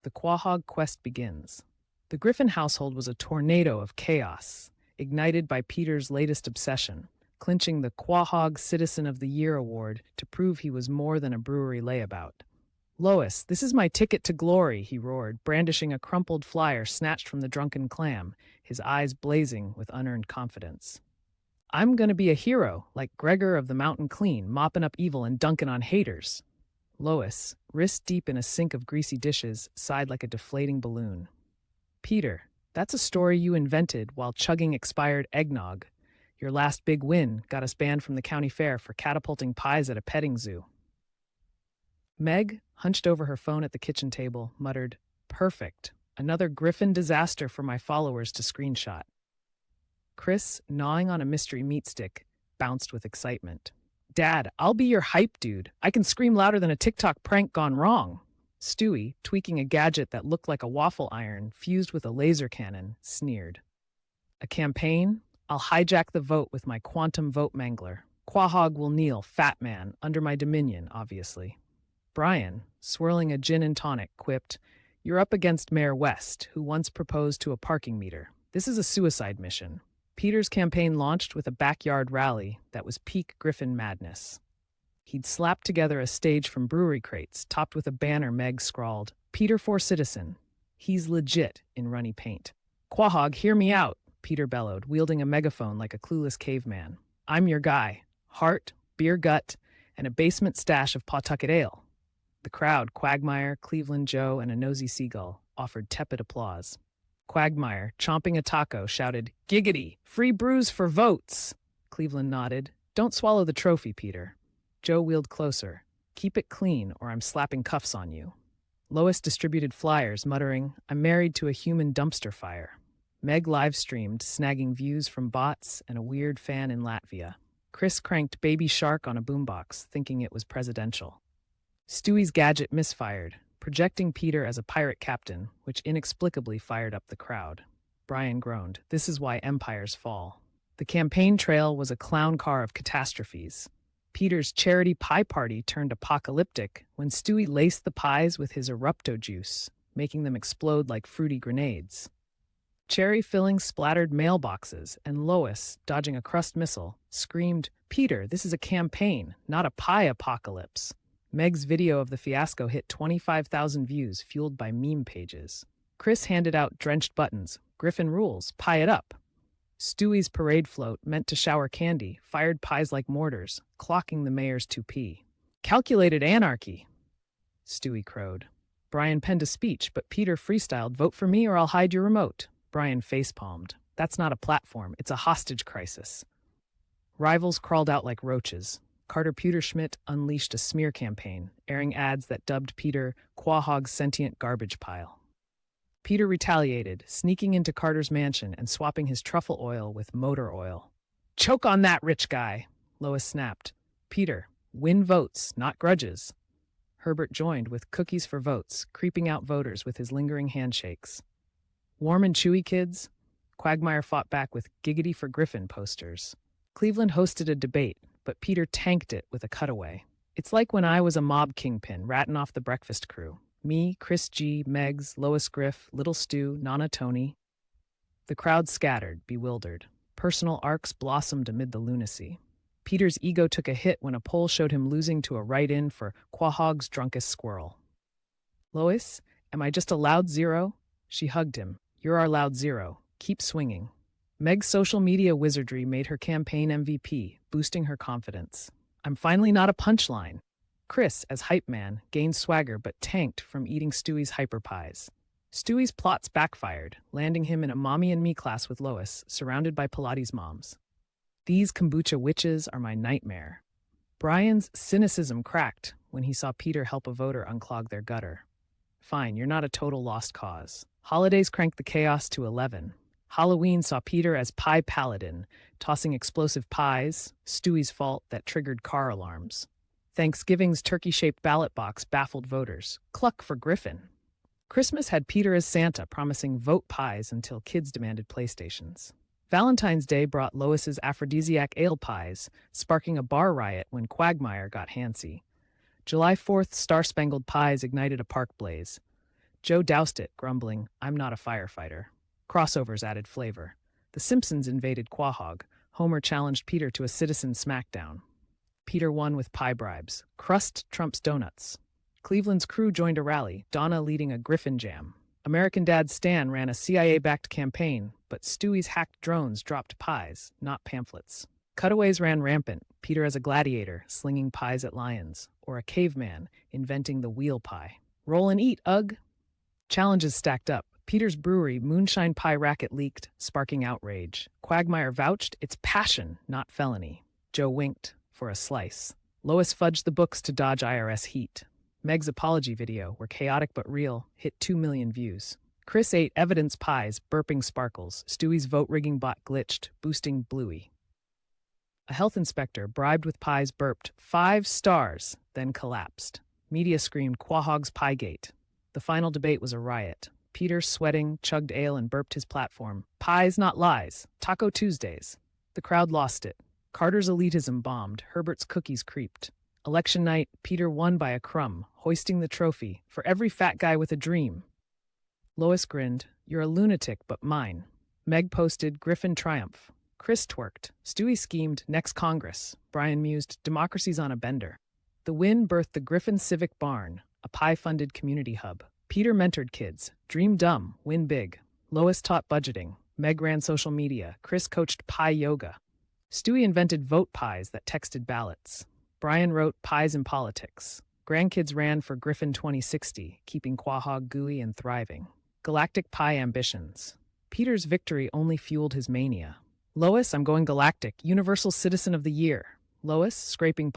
the Quahog quest begins. The Griffin household was a tornado of chaos, ignited by Peter's latest obsession, clinching the Quahog Citizen of the Year award to prove he was more than a brewery layabout. "Lois, this is my ticket to glory," he roared, brandishing a crumpled flyer snatched from the drunken clam, his eyes blazing with unearned confidence. "I'm gonna be a hero, like Gregor of the Mountain Clean, mopping up evil and dunking on haters." Lois, wrist deep in a sink of greasy dishes, sighed like a deflating balloon. "Peter, that's a story you invented while chugging expired eggnog. Your last big win got us banned from the county fair for catapulting pies at a petting zoo." Meg, hunched over her phone at the kitchen table, muttered, "Perfect. Another Griffin disaster for my followers to screenshot." Chris, gnawing on a mystery meat stick, bounced with excitement. "Dad, I'll be your hype dude. I can scream louder than a TikTok prank gone wrong." Stewie, tweaking a gadget that looked like a waffle iron fused with a laser cannon, sneered. "A campaign? I'll hijack the vote with my quantum vote mangler. Quahog will kneel, fat man, under my dominion, obviously." Brian, swirling a gin and tonic, quipped, "You're up against Mayor West, who once proposed to a parking meter. This is a suicide mission." Peter's campaign launched with a backyard rally that was peak Griffin madness. He'd slapped together a stage from brewery crates, topped with a banner Meg scrawled, "Peter for Citizen. He's legit," in runny paint. "Quahog, hear me out," Peter bellowed, wielding a megaphone like a clueless caveman. "I'm your guy. Heart, beer gut, and a basement stash of Pawtucket ale." The crowd, Quagmire, Cleveland Joe, and a nosy seagull, offered tepid applause. Quagmire, chomping a taco, shouted, "Giggity! Free brews for votes!" Cleveland nodded. "Don't swallow the trophy, Peter." Joe wheeled closer. "Keep it clean, or I'm slapping cuffs on you." Lois distributed flyers, muttering, "I'm married to a human dumpster fire." Meg live-streamed, snagging views from bots and a weird fan in Latvia. Chris cranked Baby Shark on a boombox, thinking it was presidential. Stewie's gadget misfired, projecting Peter as a pirate captain, which inexplicably fired up the crowd. Brian groaned, "This is why empires fall." The campaign trail was a clown car of catastrophes. Peter's charity pie party turned apocalyptic when Stewie laced the pies with his erupto juice, making them explode like fruity grenades. Cherry filling splattered mailboxes, and Lois, dodging a crust missile, screamed, "Peter, this is a campaign, not a pie apocalypse." Meg's video of the fiasco hit 25,000 views, fueled by meme pages. Chris handed out drenched buttons. "Griffin rules, pie it up." Stewie's parade float, meant to shower candy, fired pies like mortars, clocking the mayor's toupee. "Calculated anarchy," Stewie crowed. Brian penned a speech, but Peter freestyled, "Vote for me or I'll hide your remote." Brian facepalmed. "That's not a platform, it's a hostage crisis." Rivals crawled out like roaches. Carter Pewterschmidt unleashed a smear campaign, airing ads that dubbed Peter Quahog's sentient garbage pile. Peter retaliated, sneaking into Carter's mansion and swapping his truffle oil with motor oil. "Choke on that, rich guy," Lois snapped. "Peter, win votes, not grudges." Herbert joined with cookies for votes, creeping out voters with his lingering handshakes. "Warm and chewy, kids?" Quagmire fought back with "Giggity for Griffin" posters. Cleveland hosted a debate, but Peter tanked it with a cutaway. "It's like when I was a mob kingpin ratting off the breakfast crew. Me, Chris G, Megs, Lois Griff, Little Stu, Nana Tony." The crowd scattered, bewildered. Personal arcs blossomed amid the lunacy. Peter's ego took a hit when a poll showed him losing to a write-in for Quahog's drunkest squirrel. "Lois, am I just a loud zero?" She hugged him. "You're our loud zero. Keep swinging." Meg's social media wizardry made her campaign MVP, boosting her confidence. "I'm finally not a punchline." Chris, as hype man, gained swagger but tanked from eating Stewie's hyper pies. Stewie's plots backfired, landing him in a mommy and me class with Lois, surrounded by Pilates moms. "These kombucha witches are my nightmare." Brian's cynicism cracked when he saw Peter help a voter unclog their gutter. "Fine, you're not a total lost cause." Holidays cranked the chaos to 11. Halloween saw Peter as Pie Paladin, tossing explosive pies, Stewie's fault that triggered car alarms. Thanksgiving's turkey-shaped ballot box baffled voters. Cluck for Griffin. Christmas had Peter as Santa, promising vote pies until kids demanded PlayStations. Valentine's Day brought Lois's aphrodisiac ale pies, sparking a bar riot when Quagmire got handsy. July 4th Star-Spangled Pies ignited a park blaze. Joe doused it, grumbling, I'm not a firefighter. Crossovers added flavor. The Simpsons invaded Quahog. Homer challenged Peter to a citizen smackdown. Peter won with pie bribes. Crust trumps donuts. Cleveland's crew joined a rally, Donna leading a Griffin jam. American Dad Stan ran a CIA-backed campaign, but Stewie's hacked drones dropped pies, not pamphlets. Cutaways ran rampant, Peter as a gladiator, slinging pies at lions, or a caveman, inventing the wheel pie. Roll and eat, ugh! Challenges stacked up. Peter's brewery moonshine pie racket leaked, sparking outrage. Quagmire vouched, it's passion, not felony. Joe winked, for a slice. Lois fudged the books to dodge IRS heat. Meg's apology video, were chaotic but real, hit 2 million views. Chris ate evidence pies, burping sparkles. Stewie's vote-rigging bot glitched, boosting Bluey. A health inspector, bribed with pies, burped 5 stars, then collapsed. Media screamed Quahog's Piegate. The final debate was a riot. Peter, sweating, chugged ale and burped his platform. Pies, not lies. Taco Tuesdays. The crowd lost it. Carter's elitism bombed. Herbert's cookies creeped. Election night, Peter won by a crumb, hoisting the trophy. For every fat guy with a dream. Lois grinned. You're a lunatic, but mine. Meg posted, Griffin triumph. Chris twerked. Stewie schemed, next Congress. Brian mused, democracy's on a bender. The win birthed the Griffin Civic Barn, a pie-funded community hub. Peter mentored kids. Dream dumb, win big. Lois taught budgeting. Meg ran social media. Chris coached pie yoga. Stewie invented vote pies that texted ballots. Brian wrote Pies in Politics. Grandkids ran for Griffin 2060, keeping Quahog gooey and thriving. Galactic pie ambitions. Peter's victory only fueled his mania. Lois, I'm going galactic, Universal Citizen of the Year. Lois, scraping